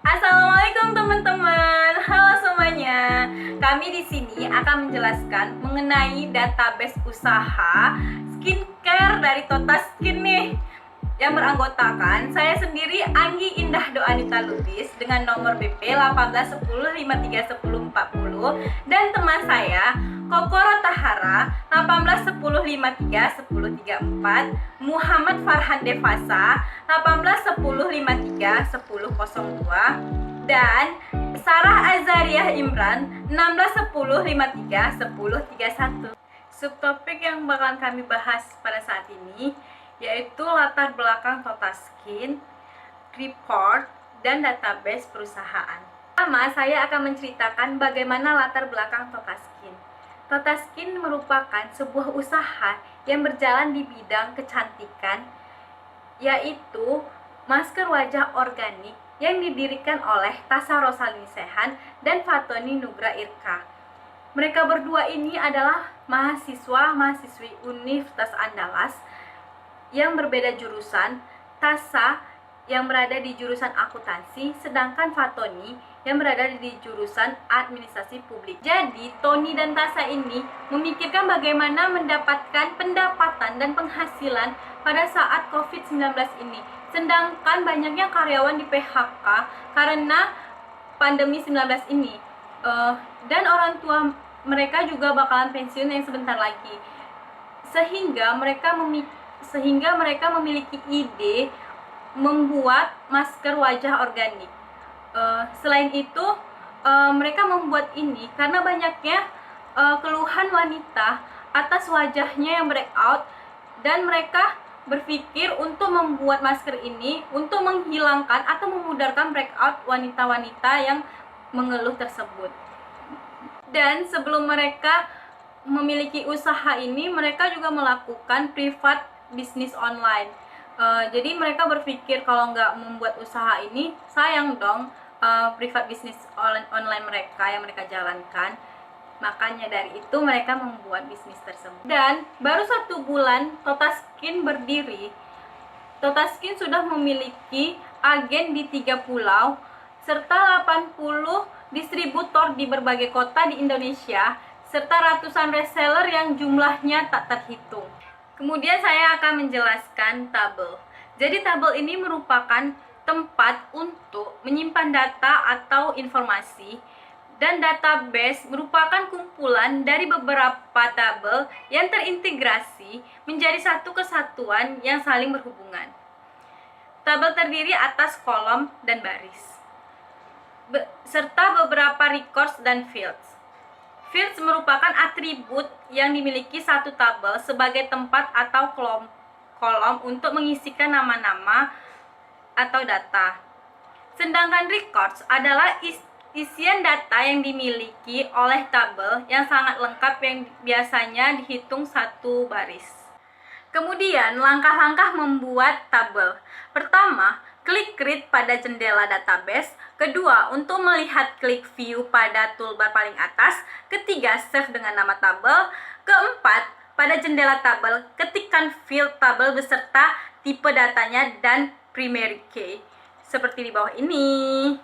Assalamualaikum teman-teman. Halo semuanya. Kami di sini akan menjelaskan mengenai database usaha skincare dari Totaskin nih, yang beranggotakan saya sendiri Anggi Indah Doanita Lubis dengan nomor BP 1810531040 dan teman saya Kokoro Tahara 1810531034, Muhammad Farhan Devasa 1810531002 dan Sarah Azariah Imran 1610531031. Subtopik yang bakalan kami bahas pada saat ini yaitu latar belakang Totaskin, report, dan database perusahaan. Pertama, saya akan menceritakan bagaimana latar belakang Totaskin. Totaskin merupakan sebuah usaha yang berjalan di bidang kecantikan, yaitu masker wajah organik yang didirikan oleh Tasa Rosalini Sehan dan Fatoni Nugra Irka. Mereka berdua ini adalah mahasiswa-mahasiswi Universitas Andalas yang berbeda jurusan. Tasa yang berada di jurusan akuntansi, sedangkan Fatoni yang berada di jurusan administrasi publik. Jadi, Tony dan Tasa ini memikirkan bagaimana mendapatkan pendapatan dan penghasilan pada saat COVID-19 ini. Sedangkan banyaknya karyawan di PHK karena pandemi 19 ini. Dan orang tua mereka juga bakalan pensiun yang sebentar lagi. Sehingga mereka memiliki ide membuat masker wajah organik. Selain itu, mereka membuat ini karena banyaknya keluhan wanita atas wajahnya yang breakout, dan mereka berpikir untuk membuat masker ini untuk menghilangkan atau memudarkan breakout wanita-wanita yang mengeluh tersebut. Dan sebelum mereka memiliki usaha ini, mereka juga melakukan privat bisnis online. Jadi mereka berpikir kalau nggak membuat usaha ini, sayang dong privat bisnis online mereka yang mereka jalankan. Makanya dari itu mereka membuat bisnis tersebut. Dan baru 1 bulan Totaskin berdiri, Totaskin sudah memiliki agen di 3 pulau serta 80 distributor di berbagai kota di Indonesia, serta ratusan reseller yang jumlahnya tak terhitung. Kemudian saya akan menjelaskan tabel. Jadi tabel ini merupakan tempat untuk menyimpan data atau informasi, dan database merupakan kumpulan dari beberapa tabel yang terintegrasi menjadi satu kesatuan yang saling berhubungan. Tabel terdiri atas kolom dan baris, serta beberapa records dan fields. Fields merupakan atribut yang dimiliki satu tabel sebagai tempat atau kolom untuk mengisikan nama-nama atau data. Sedangkan records adalah isian data yang dimiliki oleh tabel yang sangat lengkap yang biasanya dihitung satu baris. Kemudian, langkah-langkah membuat tabel. Pertama, klik read pada jendela database. Kedua, untuk melihat klik view pada toolbar paling atas. Ketiga, save dengan nama tabel. Keempat, pada jendela tabel, ketikkan field tabel beserta tipe datanya dan primary key, seperti di bawah ini.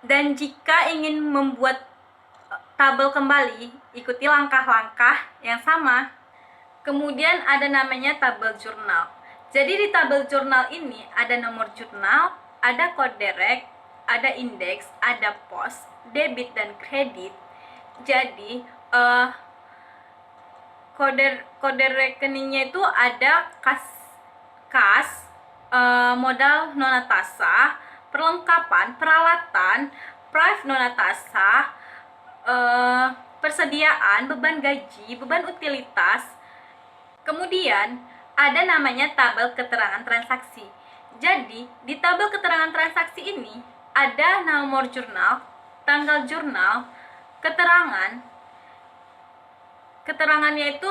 Dan jika ingin membuat tabel kembali, ikuti langkah-langkah yang sama. Kemudian ada namanya tabel jurnal. Jadi di tabel jurnal ini ada nomor jurnal, ada kode rek, ada indeks, ada pos, debit dan kredit. Jadi kode rekeningnya itu ada kas, modal Nonatasa, perlengkapan, peralatan, price Nonatasa, persediaan, beban gaji, beban utilitas. Kemudian ada namanya tabel keterangan transaksi. Jadi di tabel keterangan transaksi ini ada nomor jurnal, tanggal jurnal, keterangannya itu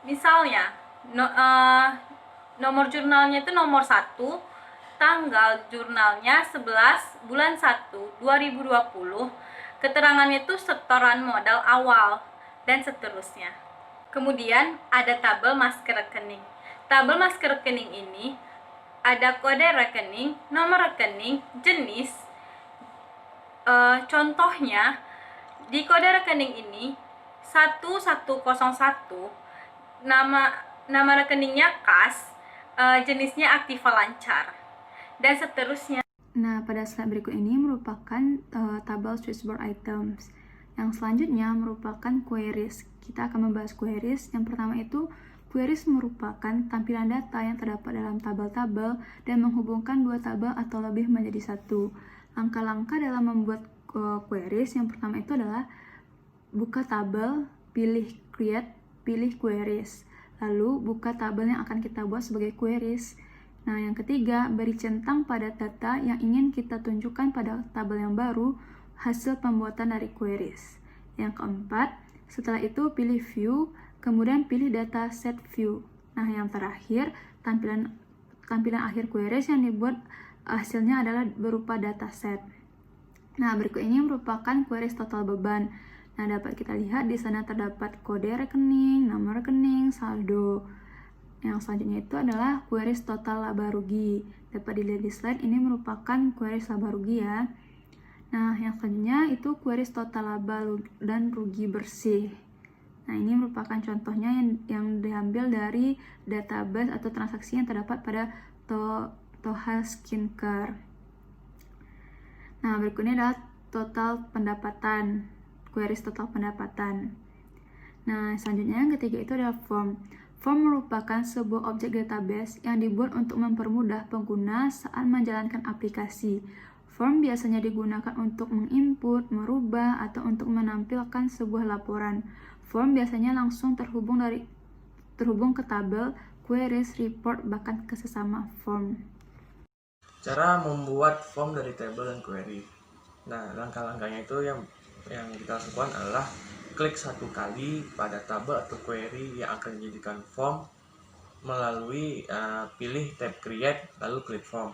misalnya nomor jurnalnya itu nomor 1, tanggal jurnalnya 11 bulan 1 2020, keterangannya itu setoran modal awal, dan seterusnya. Kemudian ada tabel masker rekening. Tabel masker rekening ini ada kode rekening, nomor rekening, jenis, Contohnya di kode rekening ini 1101, nama rekeningnya kas, jenisnya aktiva lancar, dan seterusnya. Nah, pada slide berikut ini merupakan tabel switchboard items. Yang selanjutnya merupakan queries. Kita akan membahas queries. Yang pertama itu, queries merupakan tampilan data yang terdapat dalam tabel-tabel dan menghubungkan dua tabel atau lebih menjadi satu. Langkah-langkah dalam membuat queries yang pertama itu adalah buka tabel, pilih create, pilih queries. Lalu buka tabel yang akan kita buat sebagai queries. Nah, yang ketiga, beri centang pada data yang ingin kita tunjukkan pada tabel yang baru, hasil pembuatan dari queries. Yang keempat, setelah itu pilih view, kemudian pilih data set view. Nah, yang terakhir, tampilan akhir queries yang dibuat hasilnya adalah berupa data set. Nah, berikut ini merupakan queries total beban. Nah, dapat kita lihat di sana terdapat kode rekening, nama rekening, saldo. Yang selanjutnya itu adalah queries total laba rugi. Dapat dilihat di slide, ini merupakan queries laba rugi ya. Nah, yang selanjutnya itu queries total laba dan rugi bersih. Nah, ini merupakan contohnya yang diambil dari database atau transaksi yang terdapat pada Toha Skincare. Nah, berikutnya adalah total pendapatan, queries total pendapatan. Nah, selanjutnya yang ketiga itu adalah form. Form merupakan sebuah objek database yang dibuat untuk mempermudah pengguna saat menjalankan aplikasi. Form biasanya digunakan untuk menginput, merubah, atau untuk menampilkan sebuah laporan. Form biasanya langsung terhubung ke tabel, queries, report, bahkan ke sesama form. Cara membuat form dari table dan query. Nah, langkah-langkahnya itu yang kita lakukan adalah klik satu kali pada tabel atau query yang akan dijadikan form melalui pilih tab create lalu klik form.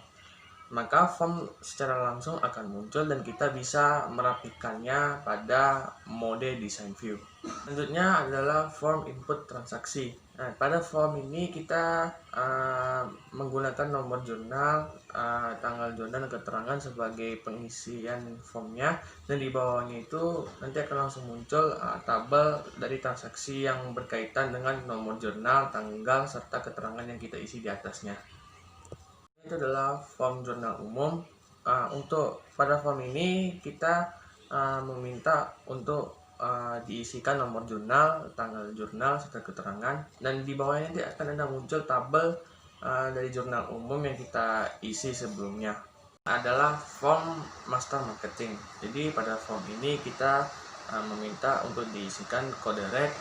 Maka form secara langsung akan muncul dan kita bisa merapikannya pada mode design view. Selanjutnya adalah form input transaksi. Nah, pada form ini kita menggunakan nomor jurnal, tanggal jurnal dan keterangan sebagai pengisian formnya, dan di bawahnya itu nanti akan langsung muncul tabel dari transaksi yang berkaitan dengan nomor jurnal, tanggal, serta keterangan yang kita isi di atasnya. Itu adalah form jurnal umum. Untuk pada form ini kita meminta untuk diisikan nomor jurnal, tanggal jurnal, serta keterangan, dan di bawahnya nanti akan ada muncul tabel dari jurnal umum yang kita isi sebelumnya. Adalah form master marketing. Jadi pada form ini kita meminta untuk diisikan kode rek,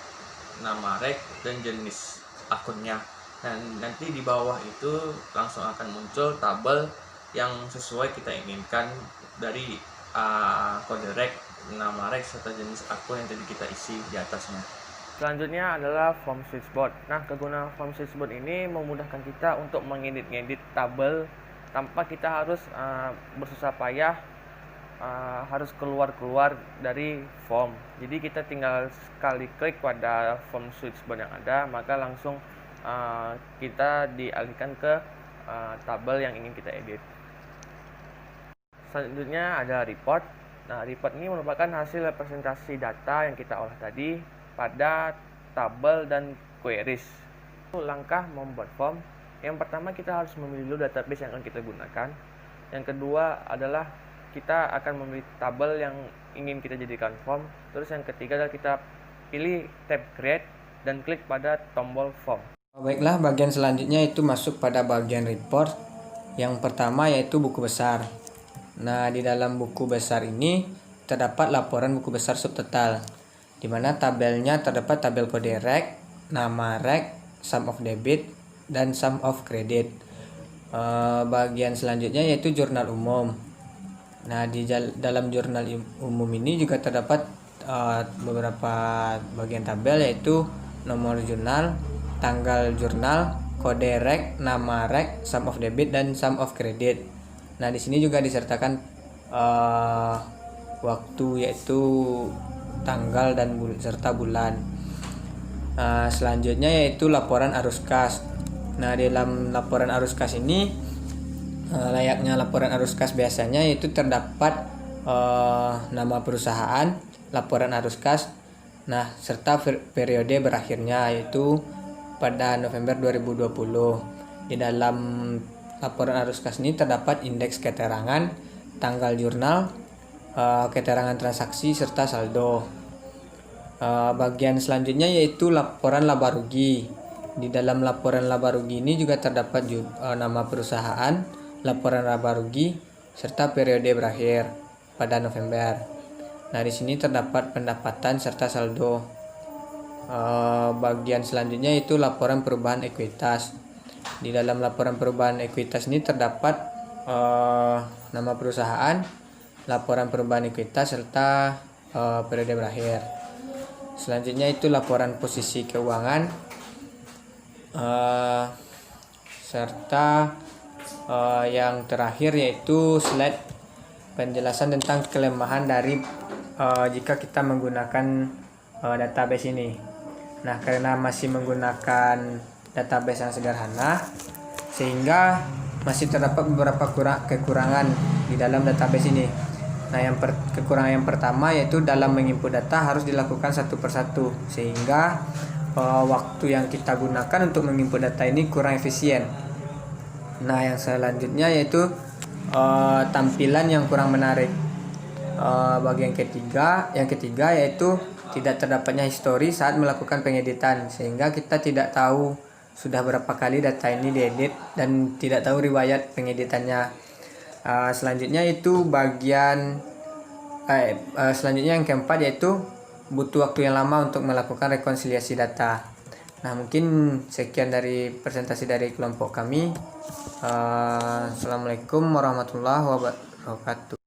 nama rek, dan jenis akunnya. Dan nanti di bawah itu langsung akan muncul tabel yang sesuai kita inginkan dari kode rek, nama rek, serta jenis akun yang tadi kita isi di atasnya. Selanjutnya adalah form switchboard. Nah, kegunaan form switchboard ini memudahkan kita untuk mengedit tabel tanpa kita harus bersusah payah harus keluar dari form. Jadi kita tinggal sekali klik pada form switchboard yang ada, maka langsung kita dialihkan ke tabel yang ingin kita edit. Selanjutnya ada report. Nah, report ini merupakan hasil representasi data yang kita olah tadi pada tabel dan queries. Langkah membuat form. Yang pertama kita harus memilih dulu database yang akan kita gunakan. Yang kedua adalah kita akan memilih tabel yang ingin kita jadikan form. Terus yang ketiga adalah kita pilih tab create dan klik pada tombol form. Baiklah, bagian selanjutnya itu masuk pada bagian report. Yang pertama yaitu buku besar. Nah, di dalam buku besar ini terdapat laporan buku besar subtotal, di mana tabelnya terdapat tabel kode rek, nama rek, sum of debit, dan sum of credit. Bagian selanjutnya yaitu jurnal umum. Nah, di dalam jurnal umum ini juga terdapat beberapa bagian tabel, yaitu nomor jurnal, tanggal jurnal, kode rek, nama rek, sum of debit, dan sum of credit. Nah, di sini juga disertakan waktu, yaitu tanggal dan serta bulan. Selanjutnya yaitu laporan arus kas. Nah, dalam laporan arus kas ini layaknya laporan arus kas biasanya, yaitu terdapat nama perusahaan, laporan arus kas, nah serta periode berakhirnya yaitu pada November 2020. Di dalam laporan arus kas ini terdapat indeks keterangan, tanggal jurnal, keterangan transaksi serta saldo. Bagian selanjutnya yaitu laporan laba rugi. Di dalam laporan laba rugi ini juga terdapat nama perusahaan, laporan laba rugi serta periode berakhir pada November. Nah, di sini terdapat pendapatan serta saldo. Bagian selanjutnya itu laporan perubahan ekuitas. Di dalam laporan perubahan ekuitas ini terdapat nama perusahaan, laporan perubahan ekuitas serta periode berakhir. Selanjutnya itu laporan posisi keuangan serta yang terakhir yaitu slide penjelasan tentang kelemahan dari jika kita menggunakan database ini. Nah, karena masih menggunakan database yang sederhana, sehingga masih terdapat beberapa kekurangan di dalam database ini. Nah, kekurangan yang pertama yaitu dalam menginput data harus dilakukan satu persatu, sehingga waktu yang kita gunakan untuk menginput data ini kurang efisien. Nah, yang selanjutnya yaitu tampilan yang kurang menarik. Bagian yang ketiga yaitu tidak terdapatnya histori saat melakukan pengeditan, sehingga kita tidak tahu sudah berapa kali data ini diedit dan tidak tahu riwayat pengeditannya. Selanjutnya itu selanjutnya yang keempat yaitu butuh waktu yang lama untuk melakukan rekonsiliasi data. Nah, mungkin sekian dari presentasi dari kelompok kami. Assalamualaikum warahmatullahi wabarakatuh.